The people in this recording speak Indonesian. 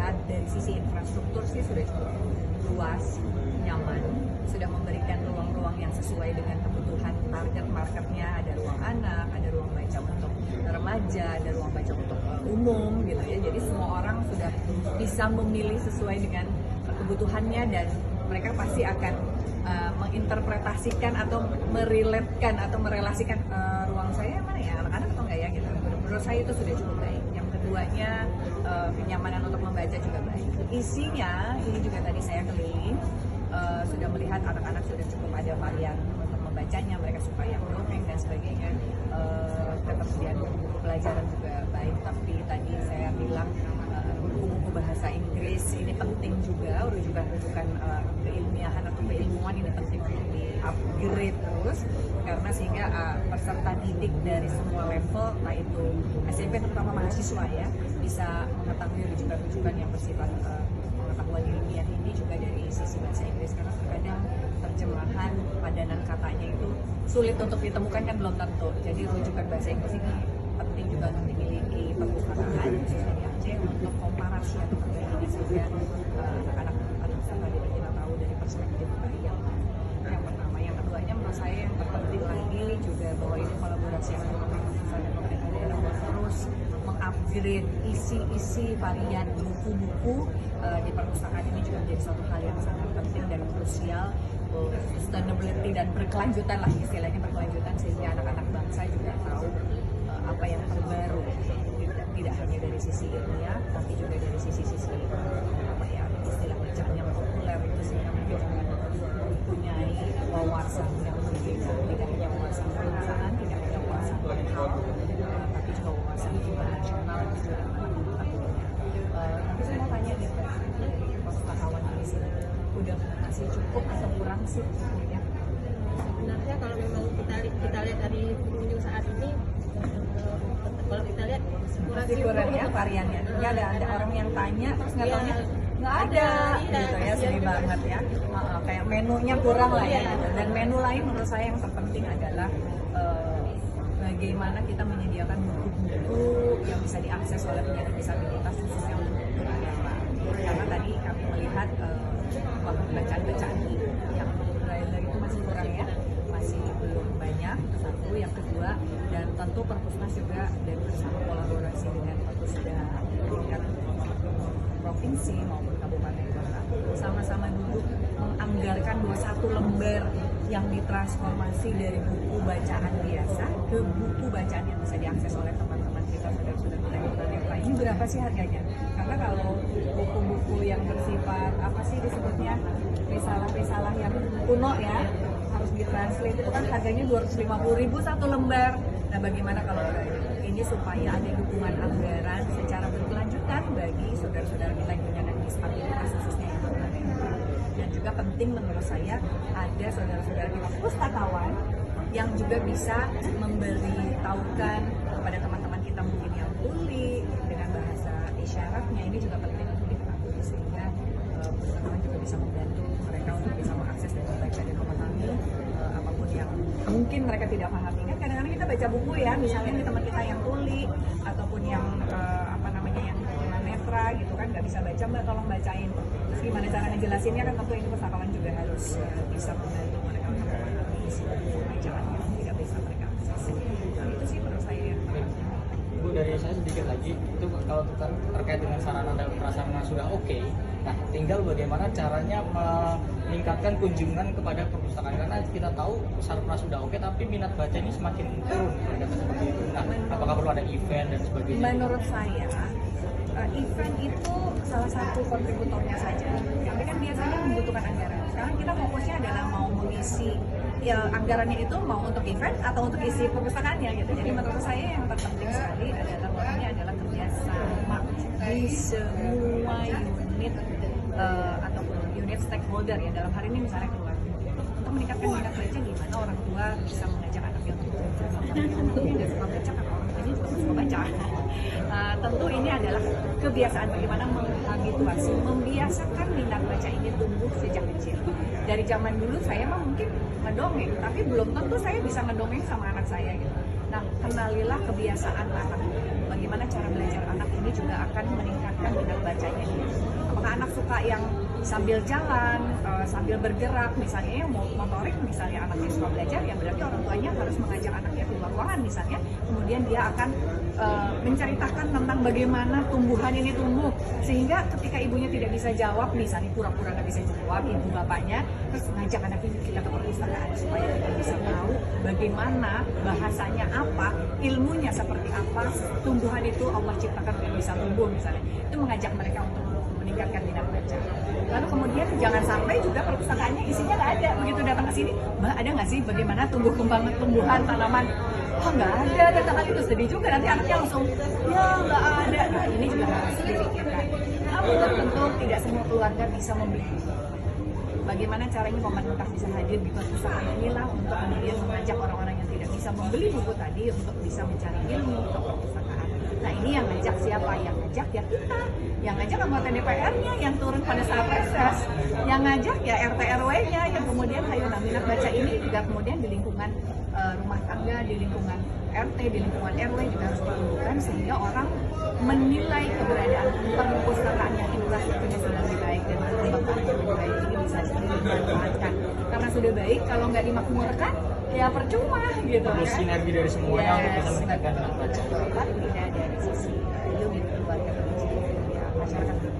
melihat dari sisi infrastruktur sih sudah cukup luas, nyaman, sudah memberikan ruang-ruang yang sesuai dengan kebutuhan target marketnya. Ada ruang anak, ada ruang baca untuk remaja, ada ruang baca untuk umum gitu ya. Jadi semua orang sudah bisa memilih sesuai dengan kebutuhannya, dan mereka pasti akan menginterpretasikan atau meriletkan atau merelasikan ruang saya mana ya, anak-anak atau enggak ya gitu. Menurut saya itu sudah cukup baik. Yang keduanya kenyamanan untuk membaca juga baik. Isinya ini juga tadi saya keliling sudah melihat anak-anak sudah cukup ada varian untuk membacanya, mereka suka yang dongeng dan sebagainya. Ketersediaan buku pelajaran juga baik, tapi tadi saya bilang buku-buku bahasa Inggris ini penting juga, rujukan-rujukan keilmiahan atau keilmuan ini penting untuk di-upgrade terus, karena sehingga peserta didik dari semua level, nah itu SMP terutama mahasiswa ya, bisa mengetahui rujukan-rujukan yang bersifat pengetahuan ilmiah ini juga dari sisi bahasa Inggris, karena terkadang terjemahan padanan katanya itu sulit untuk ditemukan kan belum tentu. Jadi rujukan bahasa Inggris ini penting juga untuk dimiliki perpustakaan khususnya di Aceh untuk komparasi atau perbandingan, sehingga anak-anak peserta didik kita tahu dari perspektif yang pertama. Yang keduanya menurut saya yang terpenting lagi juga bahwa ini kolaborasi antara pemerintah dan pemerintah daerah untuk terus mengupgrade isi varian buku-buku di perpustakaan ini juga menjadi suatu hal yang sangat penting dan krusial. Sustainability dan berkelanjutan lah, istilahnya berkelanjutan, sehingga anak-anak bangsa juga tahu apa yang terbaru, tidak hanya dari sisi ilmiah tapi juga dari sisi-sisi apa ya, istilah bacaan yang populer itu, sehingga mereka juga mempunyai wawasan yang berbeda, tidak hanya wawasan kebangsaan, tidak hanya wawasan lokal, tapi juga wawasan nasional juga tapi saya mau tanya nih Mbak, dari pustakawan di sini udah masih cukup atau kurang sih ya? Sebenarnya kalau memang kita lihat dari pengunjung saat ini, kalau kita lihat masih kurang ya variannya. Ya ada orang yang tanya terus nggak taunya nggak ada gitu ya, sedih banget ya. Kayak menunya kurang lah ya gitu. Dan menu lain menurut saya yang terpenting adalah bagaimana kita menyediakan buku-buku yang bisa diakses oleh penyandang disabilitas, khususnya untuk tunanetra. Karena tadi kami melihat bacaan-bacaan yang braille itu masih kurang ya, masih belum banyak. Satu, yang kedua, dan tentu Perpusnas juga dan bersama kolaborasi dengan Perpusda tingkat provinsi maupun kabupaten kota sama-sama duduk menganggarkan 21 lembar yang ditransformasi dari buku bacaan biasa ke buku bacaan yang bisa diakses oleh teman-teman kita saudara-saudara kita yang tunanetra. Ini berapa sih harganya? Karena kalau buku-buku yang bersifat apa sih disebutnya risalah-risalah yang kuno ya, harus ditranslate itu kan harganya 250.000 satu lembar. Nah, bagaimana kalau ini supaya ada dukungan anggaran secara berkelanjutan bagi saudara-saudara kita yang punya disabilitas, khususnya yang tunanetra. Dan juga penting menurut saya ada saudara-saudara kita pustakawan yang juga bisa memberitahukan kepada teman-teman kita mungkin yang tuli dengan bahasa isyaratnya. Ini juga penting untuk diketahui, sehingga pustakawan juga bisa membantu mereka untuk bisa mengakses dan membaca dan memahami apapun yang mungkin mereka tidak pahami. Kan kadang-kadang kita baca buku ya, misalnya nih teman kita yang tuli ataupun yang apa namanya yang tunanetra gitu kan, nggak bisa baca, Mbak tolong bacain. Terus gimana cara ngejelasinnya, kan tentu ini pustakawan juga harus bisa membantu mereka untuk memahami isi buku bacaan yang tidak bisa mereka akses. Nah, itu sih menurut saya yang Bu, dari saya sedikit lagi, itu kalau terkait dengan sarana dan prasarana sudah oke, nah tinggal bagaimana caranya meningkatkan kunjungan kepada perpustakaan, karena kita tahu sarana sudah oke tapi minat baca ini semakin turun seperti itu. Nah, apakah perlu ada event dan sebagainya? Menurut saya event itu salah satu kontributornya saja, tapi kan biasanya membutuhkan anggaran. Sekarang kita fokusnya adalah mau mengisi ya, anggarannya itu mau untuk event atau untuk isi perpustakaannya gitu. Jadi menurut saya yang terpenting sekali adalah bahwa ini adalah kerjasama di semua unit ataupun unit stakeholder ya, dalam hari ini misalnya keluarga, untuk meningkatkan minat baca. Gimana orang tua bisa mengajak anaknya untuk baca, sampai tidak suka baca karena orang tuanya juga suka baca. Tentu ini adalah kebiasaan, bagaimana menghabituasi, membiasakan minat baca ini tumbuh sejak kecil. Dari zaman dulu saya mah mungkin ngedongeng, tapi belum tentu saya bisa ngedongeng sama anak saya gitu. Nah, kenalilah kebiasaan anak. Bagaimana cara belajar anak ini juga akan meningkatkan minat bacanya dia. Apakah anak suka yang sambil jalan, sambil bergerak, misalnya yang motorik, misalnya anaknya suka belajar, ya berarti orang tuanya harus mengajak anaknya keluar ruangan misalnya, kemudian dia akan menceritakan tentang bagaimana tumbuhan ini tumbuh, sehingga ketika ibunya tidak bisa jawab, misalnya pura-pura nggak bisa jawab, ibu bapaknya, terus ngajak anak ini kita ke perpustakaan supaya kita bisa tahu bagaimana bahasanya apa, ilmunya seperti apa, tumbuhan itu Allah ciptakan untuk bisa tumbuh misalnya, itu mengajak mereka untuk meningkatkan minat baca. Lalu kemudian jangan sampai juga perpustakaannya isinya nggak ada, begitu datang ke sini, Mbak ada nggak sih bagaimana tumbuh kembang tumbuhan tanaman? Oh nggak ada, datang itu sedih juga, nanti anaknya langsung ya nggak ada. Nah ini juga harus dipikirkan. Namun tentu tidak semua keluarga bisa membeli. Bagaimana caranya pemerintah bisa hadir di perpustakaan inilah untuk kemudian mengajak orang-orang yang tidak bisa membeli buku tadi untuk bisa mencari ilmu ke perpustakaan. Nah ini yang ngajak siapa? Yang ngajak ya kita, yang ngajak anggota DPR-nya yang turun pada saat reses, yang ngajak ya RT RW-nya, yang kemudian ayo minat baca ini juga kemudian di lingkungan rumah tangga, di lingkungan RT, di lingkungan RW juga harus ditumbuhkan sehingga orang menilai keberadaan perpustakaan yang infrastrukturnya sudah lebih baik dan perkembangan yang lebih baik ini bisa dimanfaatkan. Karena sudah baik, kalau nggak dimakmurkan ya percuma gitu Perlu kan. sinergi dari semuanya untuk bisa meningkatkan minat baca. Tidak dari sisi unit keluarga, dari sisi masyarakat.